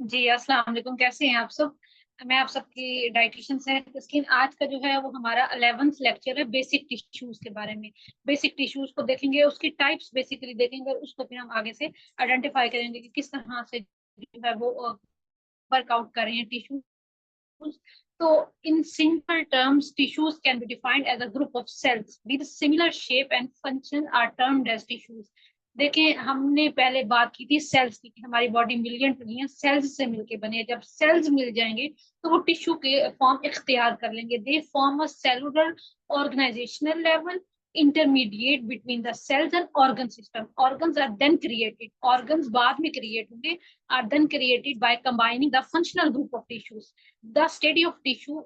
जी अस्सलाम वालेकुम, कैसे हैं आप सब। मैं आप सबकी डाइटिशियन से स्किन। आज का जो है वो हमारा 11th लेक्चर है बेसिक टिश्यूज के बारे में। बेसिक टिश्यूज को देखेंगे, उसकी टाइप्स बेसिकली देखेंगे और उसको फिर हम आगे से आइडेंटिफाई करेंगे कि किस तरह से जो है वो वर्कआउट कर रहे हैं टिश्यूज। तो in simple terms, tissues can be defined as a group of cells with similar shape and function are termed as tissues। देखें, हमने पहले बात की थी सेल्स की कि हमारी बॉडी मिलियन ट्रिलियन सेल्स से मिलके बनी है। जब सेल्स मिल जाएंगे तो वो टिश्यू के फॉर्म इख्तियार कर लेंगे। They form a cellular organizational level intermediate between the cells and organ system. Organs are then created. Organs बाद में create होंगे, are then created by combining the functional group of tissues. The study of tissue,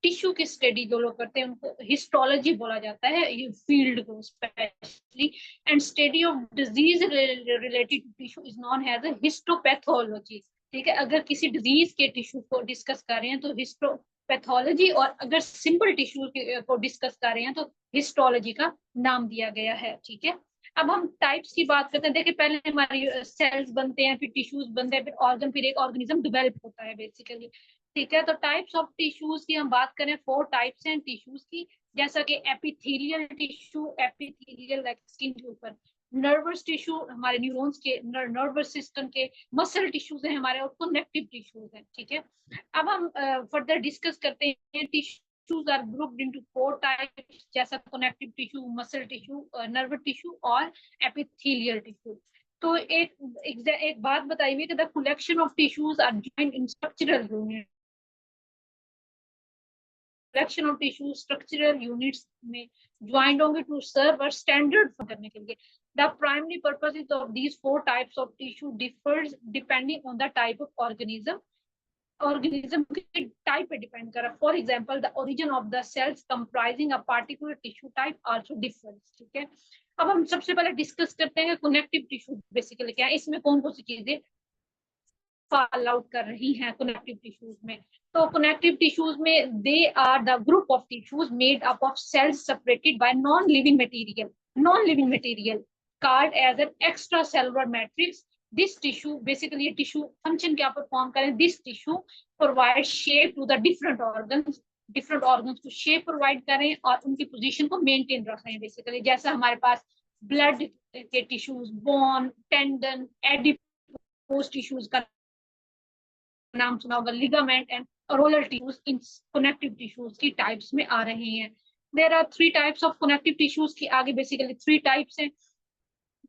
tissue की study जो लोग करते हैं उनको histology बोला जाता है, ये फील्ड को specially. And study of disease related to tissue is known as a histopathology. ठीक है, अगर किसी डिजीज के टिश्यू को डिस्कस कर रहे हैं तो हिस्टोपैथोलॉजी, और अगर सिंपल टिश्यू को डिस्कस कर रहे हैं तो हिस्टोलॉजी का नाम दिया गया है। ठीक है, अब हम टाइप्स की बात करते हैं। देखिए, पहले हमारी सेल्स बनते हैं, फिर टिश्यूज बनते हैं, फिर ऑर्गन, फिर एक ऑर्गेनिज्म डेवलप होता है बेसिकली। ठीक है, तो टाइप्स ऑफ टिश्यूज की हम बात करें, 4 टाइप्स हैं टिश्यूज की। जैसा कि epithelial tissue, epithelial like skin के ऊपर। नर्वस टिश्यू हमारे न्यूरॉन्स के, नर्वस सिस्टम के। मसल टिश्यूज हैं हमारे, और कनेक्टिव टिश्यूज हैं। ठीक है, अब हम फर्दर डिस्कस करते हैं। Tissues are grouped into 4 types, जैसा connective tissue, muscle tissue, nerve tissue और एपिथेलियल टिश्यू। तो एक बात बताइए कि the collection of tissues are joined in structural unit. Collection of tissue structural units में ज्वाइंट होंगे टू सर्व और स्टैंडर्ड करने के लिए। The primary purposes of these 4 types of tissue differs depending on the type of organism. Organism के type पे depend कर रहा है। For example, the origin of the cells comprising a particular tissue type also differs. ठीक है, अब हम सबसे पहले डिस्कस करते हैं कनेक्टिव टिश्यू बेसिकली क्या है, इसमें कौन कौन सी चीजें फॉल आउट कर रही हैं कनेक्टिव टिश्यूज में। तो कनेक्टिव टिश्यूज में they are the group of tissues made up of cells separated by non living material. Non living material called as an extracellular matrix. This tissue, basically ये tissue function क्या perform करें, this tissue provide shape to the different organs, different organs को shape provide करें और उनकी position को maintain रखें basically. जैसा हमारे पास blood के tissues, bone, tendon, adipose tissues का नाम सुना होगा, ligament and areolar tissues in connective tissues की टाइप्स में आ रहे हैं। There are 3 types of connective tissues की, आगे बेसिकली 3 टाइप्स हैं।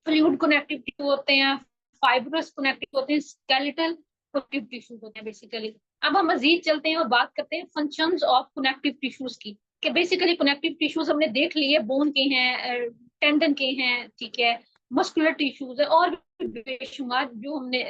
फ्लूइड कनेक्टिव टिश्यू होते हैं, फाइब्रस कनेक्टिव होते हैं, स्केलेटल कनेक्टिव टिश्यूज होते हैं बेसिकली। अब हम मजीद चलते हैं और बात करते हैं फंक्शंस ऑफ कनेक्टिव टिश्यूज की, कि बेसिकली कनेक्टिव टिश्यूज हमने देख लिए, बोन के हैं, टेंडन के हैं, ठीक है, मस्कुलर टिश्यूज है, और बेशुमार जो हमने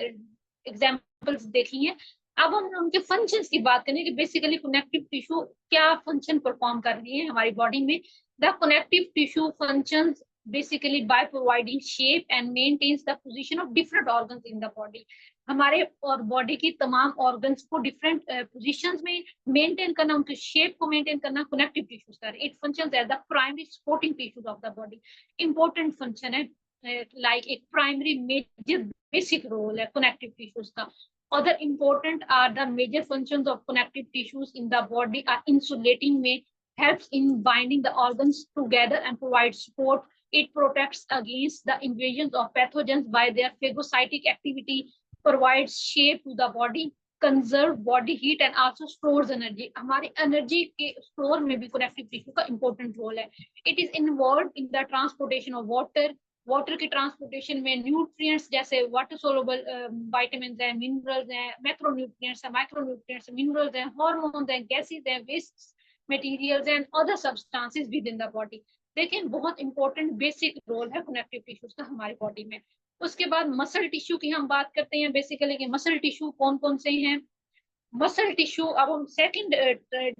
एग्जांपल्स देखी हैं। अब हम उनके फंक्शंस की बात करें कि बेसिकली कनेक्टिव टिश्यू क्या फंक्शन परफॉर्म कर रही है हमारी बॉडी में। The connective tissue functions basically by providing shape and maintains the position of different organs in the body। हमारे और बॉडी की तमाम ऑर्गन्स को डिफरेंट पोजीशंस में मेंटेन करना, उनके शेप को मेंटेन करना कनेक्टिव टिश्यूज का। It functions as the primary supporting tissues of the body. Important function है, लाइक एक प्राइमरी मेजर बेसिक रोल है कनेक्टिव टिश्यूज का। other important are the major functions of connective tissues in the body are insulating, may helps in binding the organs together and provides support. It protects against the invasions of pathogens by their phagocytic activity, provides shape to the body, conserve body heat and also stores energy। हमारी energy के store में भी connective tissue का important role है। It is involve in the transportation of water, water की transportation में nutrients जैसे water soluble vitamin हैं, मिनरल्स हैं, मैक्रोन्यूट्रिएंट्स हैं, माइक्रोन्यूट्रिएंट्स, मिनरल्स हैं, हार्मोन्स हैं, गैसेस हैं, waste materials and other substances within the body. देखिए, बहुत इंपॉर्टेंट बेसिक रोल है कनेक्टिव टिश्यूज का हमारी बॉडी में। उसके बाद मसल टिश्यू की हम बात करते हैं बेसिकली कि मसल टिश्यू कौन कौन से हैं। मसल टिश्यू, अब हम सेकंड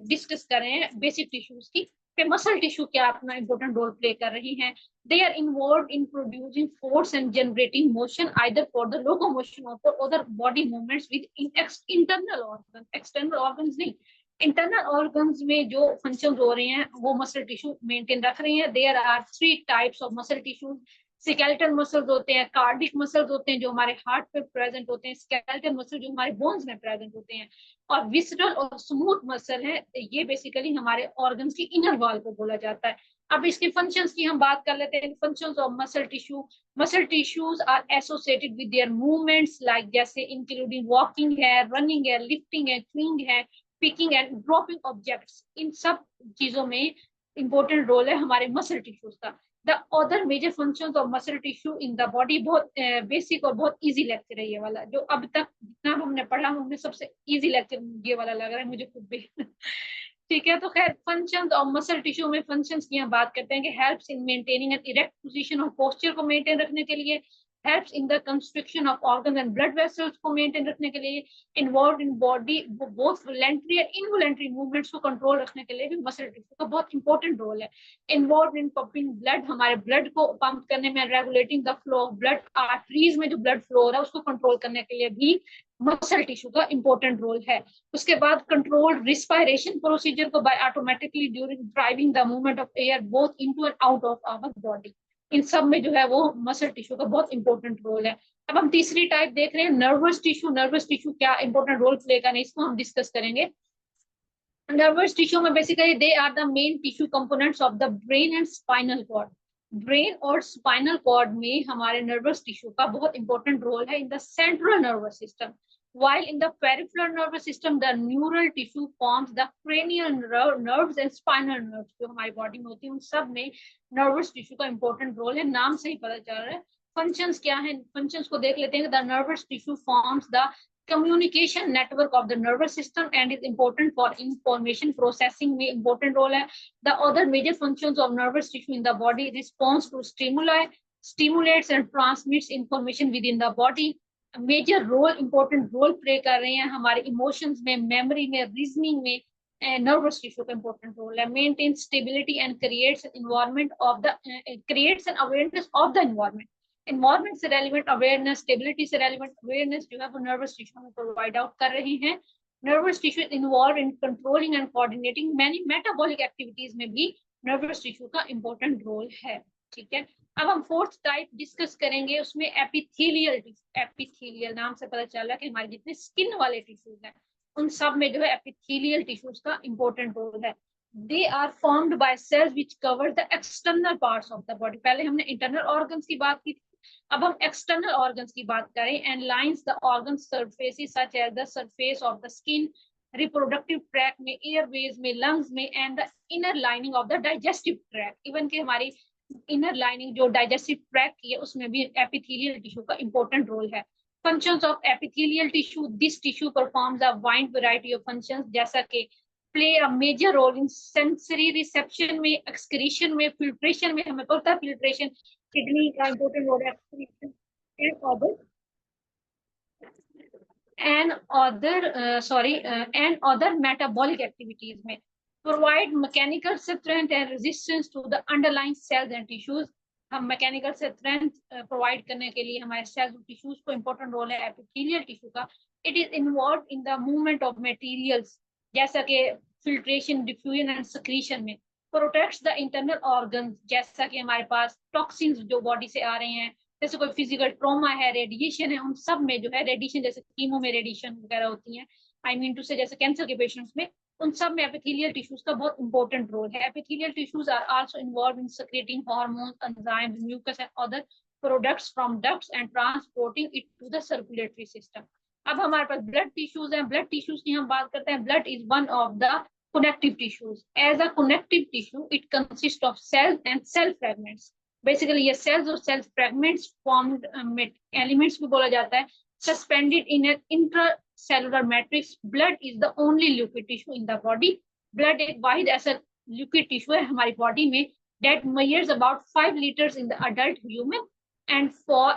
डिस्कस कर रहे हैं बेसिक टिश्यूज की, कि मसल टिश्यू क्या अपना इंपॉर्टेंट रोल प्ले कर रही हैं। They are involved in producing force and generating motion either for the locomotion और for other body movements with internal organ, external organs नहीं। इंटरनल ऑर्गन्स में जो फंक्शन हो रहे हैं वो मसल टिश्यू मेंटेन रख रहे हैं। There are 3 types of muscle tissues. Skeletal muscles होते हैं, कार्डिक मसल्स होते हैं जो हमारे हार्ट पे प्रेजेंट होते हैं, स्केलेटल मसल जो हमारे बोन्स में प्रेजेंट होते हैं, और विसरल और स्मूथ मसल है, ये बेसिकली हमारे ऑर्गन्स की इनर वॉल को बोला जाता है। अब इसके फंक्शंस की हम बात कर लेते हैं। Functions of muscle tissue, muscle tissues are associated with their movements, like जैसे इंक्लूडिंग वॉकिंग है, रनिंग है, लिफ्टिंग है, क्लिंग है, पिकिंग एंड ड्रॉपिंग ऑब्जेक्ट्स। इन सब चीजों में इंपॉर्टेंट रोल है हमारे मसल टिश्यूज का। The other major functions of muscle tissue in the body, बहुत बेसिक और बहुत इजी लेक्चर है ये वाला, जो अब तक जितना हमने पढ़ा उनमें सबसे इजी लेक्चर ये वाला लग रहा है मुझे खुद भी। ठीक है, तो खैर फंक्शंस ऑफ मसल टिश्यू में फंक्शंस की हम बात करते हैं कि helps in maintaining an erect position और पोस्चर को मेंटेन रखने के लिए, helps in the construction of organ and blood vessels को मेंटेन रखने के लिए, involve in body both voluntary and involuntary movements को कंट्रोल रखने के लिए भी मसल टिश्यू का बहुत इंपॉर्टेंट रोल है। इन्वॉल्व इन पंपिंग ब्लड, हमारे ब्लड को पंप करने में, regulating the flow of blood, arteries में जो ब्लड फ्लो हो रहा है उसको कंट्रोल करने के लिए भी मसल टिश्यू का इंपॉर्टेंट रोल है। उसके बाद कंट्रोल रिस्पायरेशन प्रोसीजर को by automatically during driving the movement of air both into and out of our body. इन सब में जो है वो मसल टिश्यू का बहुत इंपॉर्टेंट रोल है। अब हम तीसरी टाइप देख रहे हैं नर्वस टिश्यू। नर्वस टिश्यू क्या इंपॉर्टेंट रोल प्ले करने, इसको हम डिस्कस करेंगे। नर्वस टिश्यू में basically they are the main tissue components of the brain and spinal cord. Brain और स्पाइनल कॉर्ड में हमारे नर्वस टिश्यू का बहुत इंपॉर्टेंट रोल है in the central nervous system, while in the peripheral nervous system the neural tissue forms the cranial nerves and spinal nerves जो हमारी body में होती है, उन सब में नर्वस टिश्यू का इंपॉर्टेंट रोल है। नाम से ही पता चल रहा है। फंक्शंस क्या है, फंक्शंस को देख लेते हैं। The nervous tissue forms the communication network of the nervous system and is important for information processing में important role है। The other major functions of nervous tissue in the body responds to stimuli, stimulates and transmits information within the body। Major role important role play कर रहे हैं हमारे emotions में, memory में, reasoning में। Nervous tissue का important role है। Maintain stability and creates environment of the creates an awareness of the environment. Environment से रेलिवेंट अवेयरनेस, स्टेबिलिटी से रेलिवेंट अवेयरनेस जो है वो नर्वस टिश्यू में प्रोवाइड आउट कर रहे हैं। Nervous tissue involve in controlling and coordinating many metabolic activities में भी नर्वस टिश्यू का इंपॉर्टेंट रोल है। ठीक है, अब हम फोर्थ टाइप डिस्कस करेंगे, उसमें एपिथेलियल। एपिथेलियल नाम से पता चल रहा है कि हमारे जितने स्किन वाले टिश्यूज हैं उन सब में जो है एपिथेलियल टिश्यूज का इंपॉर्टेंट रोल है। They are formed by cells which cover the external parts of the body. पहले हमने इंटरनल ऑर्गन्स की बात की थी, अब हम एक्सटर्नल ऑर्गन्स की बात करें। And lines the organ surfaces such as the surface of the skin, reproductive tract में, एयरवेज में, लंग्स में, and the inner lining of the digestive tract. Even के हमारी इनर लाइनिंग जो डाइजेस्टिव ट्रैक की है उसमें भी एपिथेलियल टिश्यू का इंपॉर्टेंट रोल है। Functions of epithelial tissue, this tissue performs a wide variety of functions, जैसा कि play a major role in sensory reception में, एक्सक्रीशन में, फिल्ट्रेशन में। हमें पता है फिल्ट्रेशन किडनी का इंपॉर्टेंट रोल है, excretion and other metabolic activities में। Provide mechanical strength and resistance to the underlying cells and tissues। हम मैकेनिकल स्ट्रेंथ प्रोवाइड करने के लिए हमारे सेल्स और टिश्यूज को इंपॉर्टेंट रोल है एपिथेलियल टिश्यू का। It is involve in the movement of materials, जैसा कि फिल्ट्रेशन, डिफ्यूजन एंड सक्रीशन में। प्रोटेक्ट्स द इंटरनल ऑर्गन्स, जैसा कि हमारे पास टॉक्सिन्स जो बॉडी से आ रहे हैं, जैसे कोई फिजिकल ट्रॉमा है, रेडिएशन है, उन सब में जो है रेडिएशन, जैसे कीमो में रेडिएशन वगैरह होती है, आई मीन टू से जैसे कैंसर के पेशेंट्स में, उन सब में एपिथेलियल टिश्यूज का बहुत इंपॉर्टेंट रोल है। Epithelial tissues are also involve in secreting hormones, enzymes, mucus and other products from ducts and transporting it to the circulatory system. अब हमारे पास ब्लड टिश्यूज हैं। ब्लड टिश्यूज की हम बात करते हैं। Blood is one of the connective tissues. As a connective tissue, it consists of cells and cell fragments. Basically, ये cells और cell fragments formed elements भी बोला जाता है। Suspended in an intracellular matrix, blood is the only liquid tissue in the body. Blood एक वाहिद ऐसा liquid tissue है हमारी body में that measures about 5 liters in the adult human and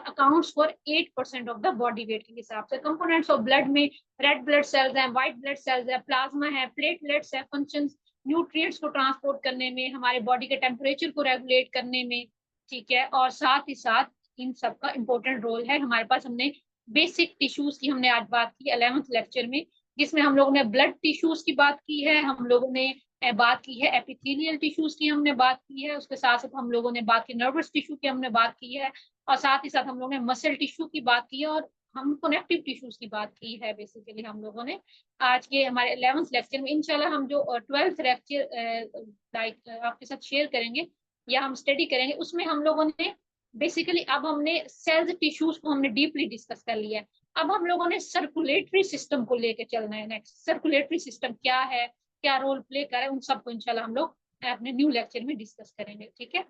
accounts for 8% of the body weight के हिसाब से। Components of blood में red blood cells हैं, व्हाइट ब्लड सेल्स है, प्लाज्मा है, प्लेटलेट्स है, फंक्शंस न्यूट्रिएंट्स को ट्रांसपोर्ट करने में, हमारे बॉडी के टेम्परेचर को रेगुलेट करने में। ठीक है, और साथ ही साथ इन सब का इंपॉर्टेंट रोल है। हमारे पास हमने बेसिक टिश्यूज की हमने आज बात की 11th लेक्चर में, जिसमें हम लोगों ने ब्लड टिश्यूज की बात की है, हम लोगों ने बात की है, एपिथेलियल टिश्यूज की हमने बात की है, उसके साथ साथ हम लोगों ने बात की नर्वस टिश्यू की हमने बात की है, और साथ ही साथ हम लोगों ने मसल टिश्यू की बात की है, और हम कनेक्टिव टिश्यूज की बात की है बेसिकली हम लोगों ने। आज के हमारे 11th लेक्चर में इंशाल्लाह हम जो 12th लेक्चर लाइक आपके साथ शेयर करेंगे या हम स्टडी करेंगे, उसमें हम लोगों ने बेसिकली अब हमने सेल्स टिश्यूज को हमने डीपली डिस्कस कर लिया है। अब हम लोगों ने सर्कुलेटरी सिस्टम को लेकर चलना है नेक्स्ट। सर्कुलेटरी सिस्टम क्या है, क्या रोल प्ले करे, उन सबको इंशाल्लाह हम लोग अपने न्यू लेक्चर में डिस्कस करेंगे। ठीक है,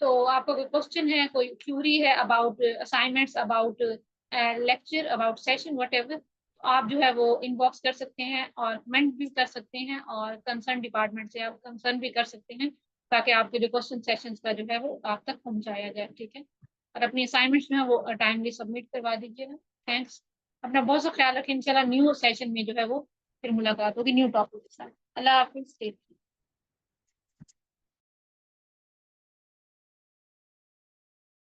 तो आपका कोई क्वेश्चन है, कोई क्यूरी है about assignments, about lecture, about session, what ever, आप जो है वो इनबॉक्स कर सकते हैं और कमेंट भी कर सकते हैं, और कंसर्न डिपार्टमेंट से आप कंसर्न भी कर सकते हैं, ताकि आपके जो क्वेश्चन सेशंस का जो है वो आप तक पहुंचाया जाए। ठीक है, और अपनी असाइनमेंट्स जो है वो टाइमली सबमिट करवा दीजिएगा। थैंक्स, अपना बहुत सा ख्याल रखें। इंशाल्लाह न्यू सेशन में जो है वो फिर मुलाकात होगी न्यू टॉपिक के साथ। अल्लाह हाफिज।